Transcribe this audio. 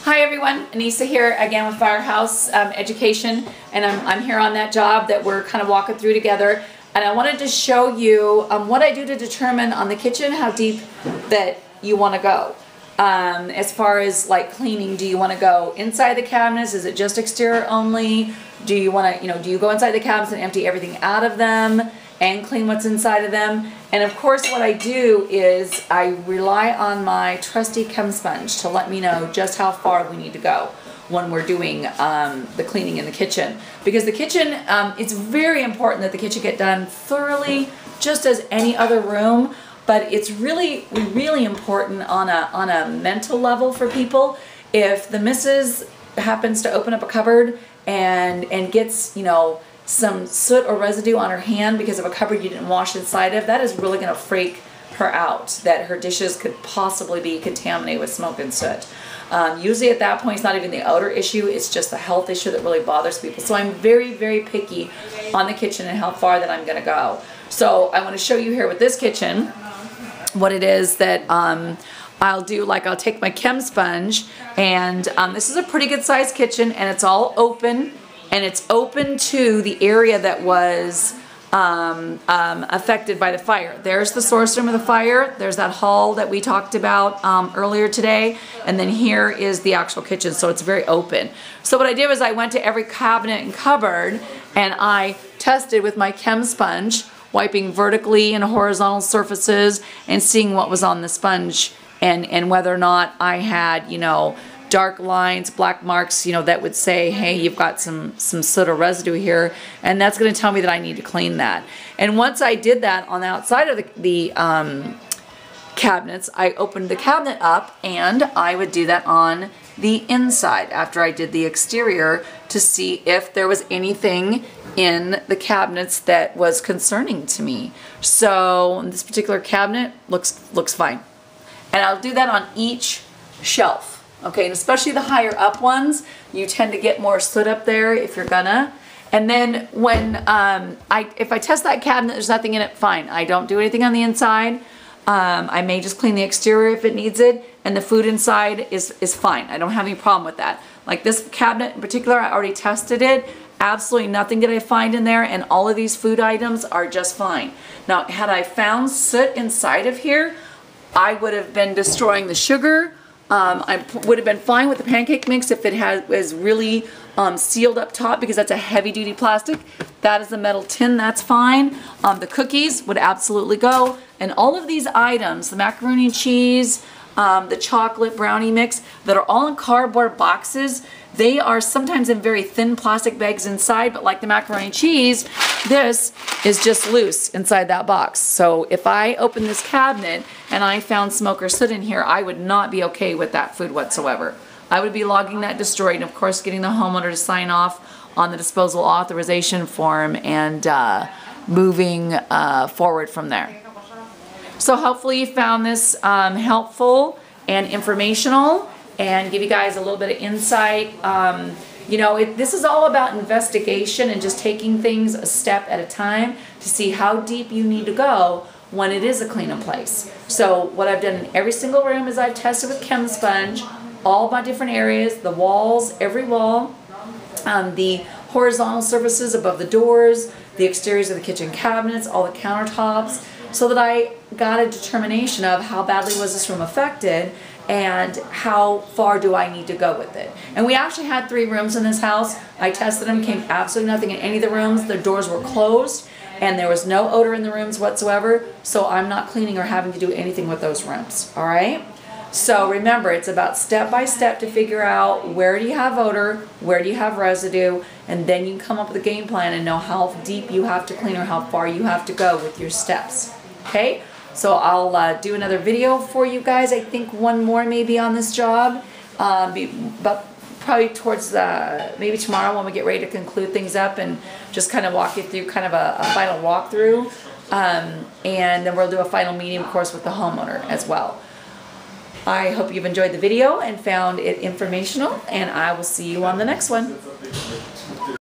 Hi everyone, Anissa here again with Firehouse Education, and I'm here on that job that we're kind of walking through together. And I wanted to show you what I do to determine on the kitchen how deep that you want to go. As far as like cleaning, do you want to go inside the cabinets? Is it just exterior only? Do you want to, do you go inside the cabinets and empty everything out of them and clean what's inside of them? And of course what I do is I rely on my trusty chem sponge to let me know just how far we need to go when we're doing the cleaning in the kitchen. Because the kitchen, it's very important that the kitchen get done thoroughly, just as any other room, but it's really, really important on a mental level for people. If the missus happens to open up a cupboard and gets, some soot or residue on her hand because of a cupboard you didn't wash inside of, that is really going to freak her out, that her dishes could possibly be contaminated with smoke and soot. Usually at that point it's not even the odor issue, it's just the health issue that really bothers people. So I'm very, very picky on the kitchen and how far that I'm going to go. So I want to show you here with this kitchen what it is that I'll do. Like I'll take my chem sponge, and this is a pretty good sized kitchen, and it's all open. And it's open to the area that was affected by the fire. There's the source room of the fire. There's that hall that we talked about earlier today. And then here is the actual kitchen, so it's very open. So what I did was I went to every cabinet and cupboard and I tested with my chem sponge, wiping vertically and horizontal surfaces and seeing what was on the sponge and whether or not I had, dark lines, black marks, that would say, hey, you've got some soot or residue here, and that's going to tell me that I need to clean that. And once I did that on the outside of the cabinets, I opened the cabinet up, and I would do that on the inside after I did the exterior to see if there was anything in the cabinets that was concerning to me. So this particular cabinet looks fine, and I'll do that on each shelf. Okay, and especially the higher up ones, you tend to get more soot up there if you're gonna. And then when if I test that cabinet, there's nothing in it, fine. I don't do anything on the inside. I may just clean the exterior if it needs it, and the food inside is fine. I don't have any problem with that. Like this cabinet in particular, I already tested it. Absolutely nothing did I find in there, and all of these food items are just fine. Now, had I found soot inside of here, I would have been destroying the sugar. I would have been fine with the pancake mix if it was really sealed up top, because that's a heavy duty plastic. That is a metal tin, that's fine. The cookies would absolutely go. And all of these items, the macaroni and cheese, the chocolate brownie mix, that are all in cardboard boxes, they are sometimes in very thin plastic bags inside, but like the macaroni and cheese, this is just loose inside that box. So if I open this cabinet and I found smoke or soot in here, I would not be okay with that food whatsoever. I would be logging that destroyed, and of course getting the homeowner to sign off on the disposal authorization form and moving forward from there. So hopefully you found this helpful and informational, and give you guys a little bit of insight. This is all about investigation and just taking things a step at a time to see how deep you need to go when it is a cleaning place. So what I've done in every single room is I've tested with chem sponge, all my different areas, the walls, every wall, the horizontal surfaces above the doors, the exteriors of the kitchen cabinets, all the countertops, so that I got a determination of how badly was this room affected and how far do I need to go with it. And we actually had 3 rooms in this house. I tested them, came absolutely nothing in any of the rooms. The doors were closed and there was no odor in the rooms whatsoever, so I'm not cleaning or having to do anything with those rooms, all right? So remember, it's about step by step to figure out where do you have odor, where do you have residue, and then you can come up with a game plan and know how deep you have to clean or how far you have to go with your steps, okay? So I'll do another video for you guys. I think one more maybe on this job, but probably towards maybe tomorrow when we get ready to conclude things up and just kind of walk you through kind of a final walkthrough. And then we'll do a final meeting, of course, with the homeowner as well. I hope you've enjoyed the video and found it informational, and I will see you on the next one.